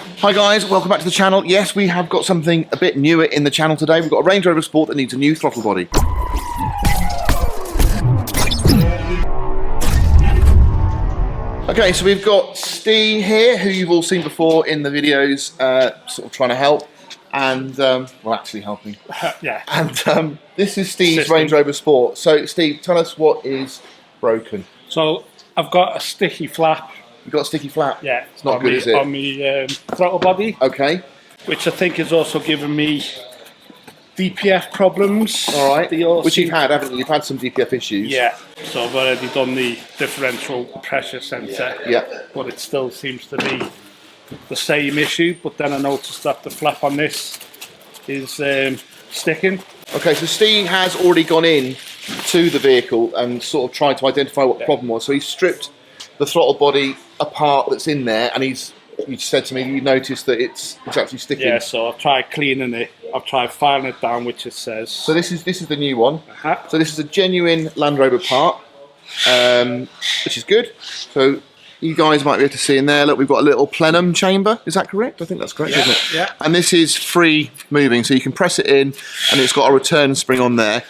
Hi guys, welcome back to the channel. Yes, we have got something a bit newer in the channel today. We've got a Range Rover Sport that needs a new throttle body. Okay, so we've got Steve here, who you've all seen before in the videos, sort of trying to help, and, well, actually helping. Yeah. And this is Steve's Range Rover Sport. So, Steve, tell us what is broken. So, I've got a sticky flap. You've got a sticky flap? Yeah. It's not good, is it? On my throttle body. Okay. Which I think is also giving me DPF problems. All right. Which you've had, haven't you? You've had some DPF issues. Yeah. So I've already done the differential pressure sensor. Yeah. But it still seems to be the same issue. But then I noticed that the flap on this is sticking. Okay, so Steve has already gone in to the vehicle and sort of tried to identify what the problem was. So he stripped the throttle body apart that's in there, and you said to me you noticed that it's actually sticking. Yeah, so I've tried cleaning it. I've tried filing it down, which it says. So this is the new one. So this is a genuine Land Rover part, which is good. So you guys might be able to see in there. Look, we've got a little plenum chamber. Is that correct? I think that's correct, isn't it? Yeah. And this is free moving, so you can press it in, and it's got a return spring on there.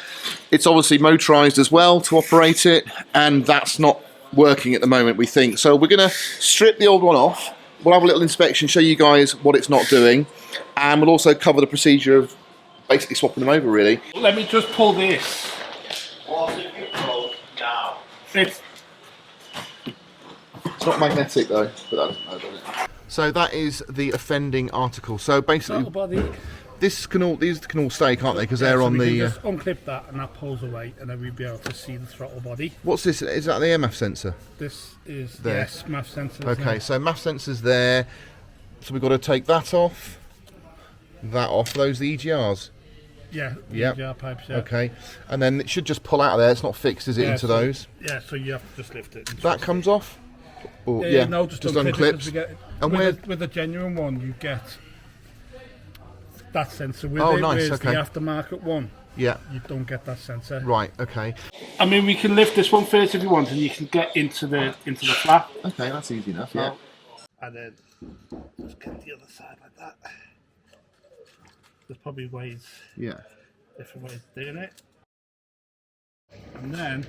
It's obviously motorised as well to operate it, and that's not working at the moment, we think. So we're going to strip the old one off. We'll have a little inspection, show you guys what it's not doing, and we'll also cover the procedure of basically swapping them over, really. Let me just pull this. It's not magnetic though, but that doesn't matter, does it? So that is the offending article. So basically, these can all stay, can't they? Because they're on the. Just unclip that, and that pulls away, and then we'll be able to see the throttle body. What's this? Is that the MF sensor? This is there. Yes, MAF sensor. Okay, so MAF sensor's there. So we've got to take that off. That off. Those are the EGRs. Yeah. Yep. EGR pipes. Yeah. Okay, and then it should just pull out of there. It's not fixed, is it? Into those. Yeah. So you have to just lift it. That comes off. Or, No, just unclips. And with a genuine one, you get that sensor with Oh, it. nice. Whereas Okay. the aftermarket one, yeah, you don't get that sensor. Right. Okay. I mean, we can lift this one first if you want, and you can get into the flap. Okay, that's easy enough. Yeah. And then just get the other side like that. There's probably ways. Yeah. Different ways of doing it. And then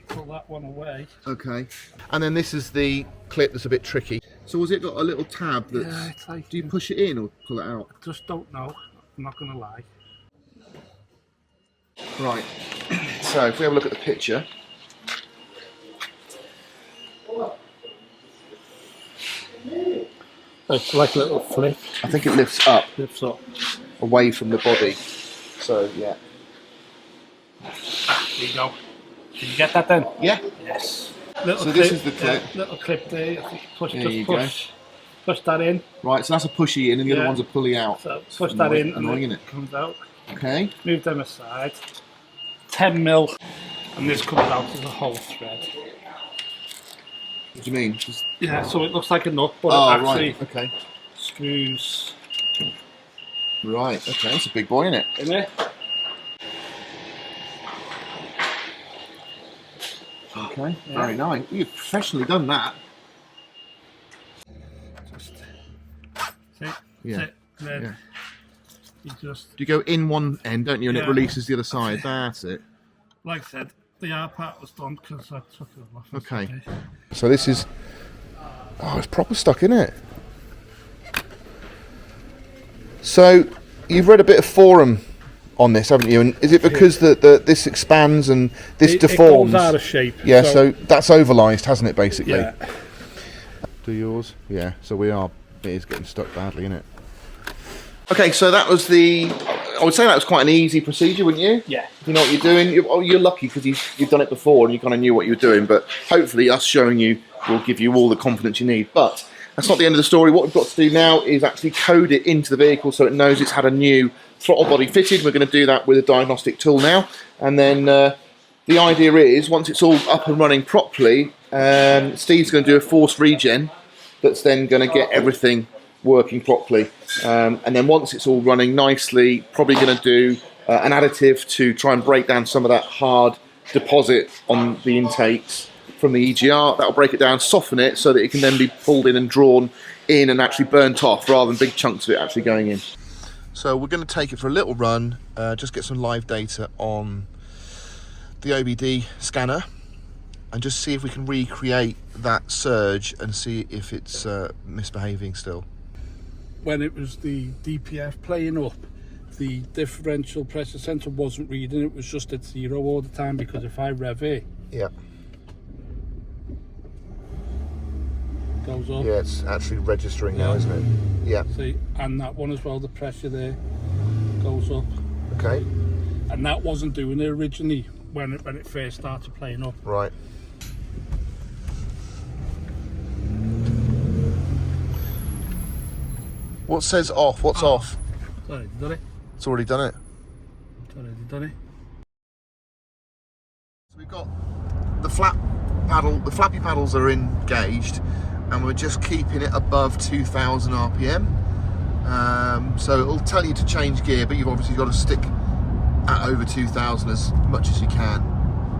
pull that one away. Okay. And then this is the clip that's a bit tricky. So has it got a little tab that's... Yeah, it's like... Do you push it in or pull it out? I just don't know. I'm not going to lie. Right. So if we have a look at the picture... It's like a little flip. I think it lifts up. Lifts up. Away from the body. So, yeah. There you go. Did you get that then? Yeah. Yes. So this is the clip. Little clip there. I think push that in. Right, so that's a pushy in and the other one's a pulley out. So push that in annoying, and it comes out. Okay. Move them aside. 10 mil, and this comes out as a whole thread. What do you mean? Yeah, so it looks like a nut, but it actually right. Okay. screws. Right, okay, it's a big boy, isn't it? In it. Okay, very nice. You've professionally done that. Just see, Yeah. Then you just, You go in one end, don't you, and it Yeah. releases the other side. That's it. like I said, the R part was done because I took it off. Okay. So this is... Oh, it's proper stuck, isn't it? So, you've read a bit of forum on this, haven't you? And is it because this expands and this deforms? It goes out of shape. Yeah, so that's overlised, hasn't it, basically? Yeah. Do yours? Yeah, so it is getting stuck badly, isn't it? Okay, so that was I would say that was quite an easy procedure, wouldn't you? Yeah. You know what you're doing? You're lucky because you've done it before and you kind of knew what you were doing, but hopefully us showing you will give you all the confidence you need. But that's not the end of the story. What we've got to do now is actually code it into the vehicle so it knows it's had a new throttle body fitted. We're going to do that with a diagnostic tool now. And then the idea is, once it's all up and running properly, Steve's going to do a force regen that's then going to get everything working properly. And then once it's all running nicely, probably going to do an additive to try and break down some of that hard deposit on the intakes from the EGR. That'll break it down, soften it so that it can then be pulled in and drawn in and actually burnt off rather than big chunks of it actually going in. So we're going to take it for a little run, just get some live data on the OBD scanner and just see if we can recreate that surge and see if it's misbehaving still. When it was the DPF playing up, the differential pressure sensor wasn't reading, it was just at 0 all the time, because if I rev it, yeah, goes up. Yeah, it's actually registering now, isn't it? Yeah. See, and that one as well, the pressure there goes up. Okay. And that wasn't doing it originally when it first started playing up. Right. What says off? What's off? It's already done it. It's already done it. It's already done it. So we've got the the flappy paddles are engaged, and we're just keeping it above 2000 RPM. So it'll tell you to change gear, but you've obviously got to stick at over 2000 as much as you can.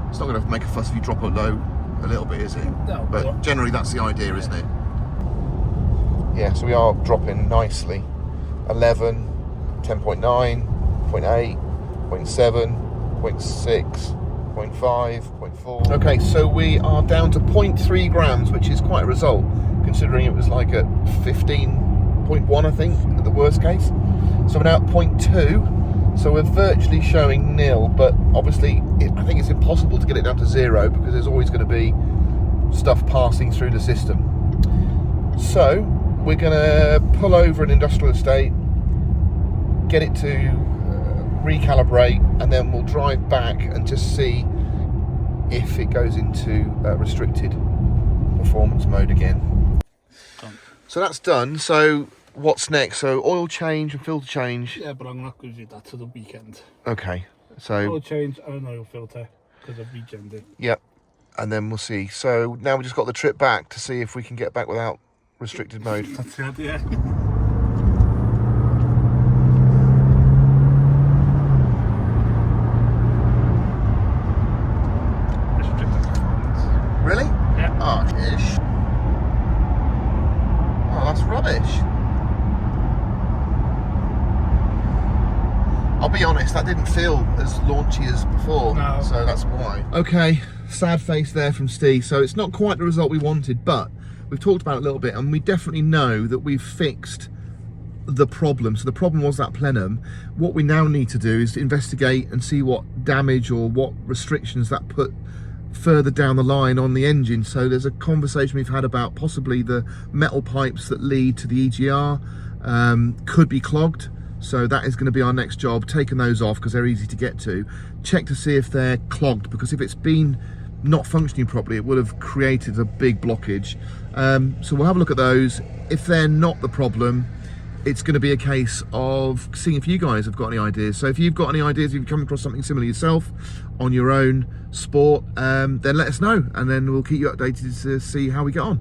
It's not going to make a fuss if you drop it low a little bit, is it? No, but generally that's the idea, isn't it? Yeah, so we are dropping nicely. 11, 10.9, 0.8, 0.7, 0.6, 0.5, 0.4. Okay, so we are down to 0.3 grams, which is quite a result, considering it was like at 15.1, I think, at the worst case. So we're now at 0.2, so we're virtually showing nil, but obviously I think it's impossible to get it down to 0 because there's always going to be stuff passing through the system. So we're going to pull over an industrial estate, get it to recalibrate, and then we'll drive back and just see if it goes into restricted performance mode again. So that's done. So what's next? So oil change and filter change. Yeah, but I'm not going to do that till the weekend. Okay. So Oil change and an oil filter because I've regened it. Yep. And then we'll see. So now we just got the trip back to see if we can get back without restricted mode. That's the idea. Really? Yeah. Oh, ish. Oh, that's rubbish. I'll be honest, that didn't feel as launchy as before, no. So that's why. Okay, sad face there from Steve. So it's not quite the result we wanted, but we've talked about it a little bit, and we definitely know that we've fixed the problem. So the problem was that plenum. What we now need to do is investigate and see what damage or what restrictions that put further down the line on the engine. So there's a conversation we've had about possibly the metal pipes that lead to the EGR could be clogged. So that is going to be our next job, taking those off because they're easy to get to. Check to see if they're clogged, because if it's been not functioning properly, it would have created a big blockage. So we'll have a look at those. If they're not the problem, it's going to be a case of seeing if you guys have got any ideas. So if you've got any ideas, if you've come across something similar yourself on your own sport, then let us know, and then we'll keep you updated to see how we get on.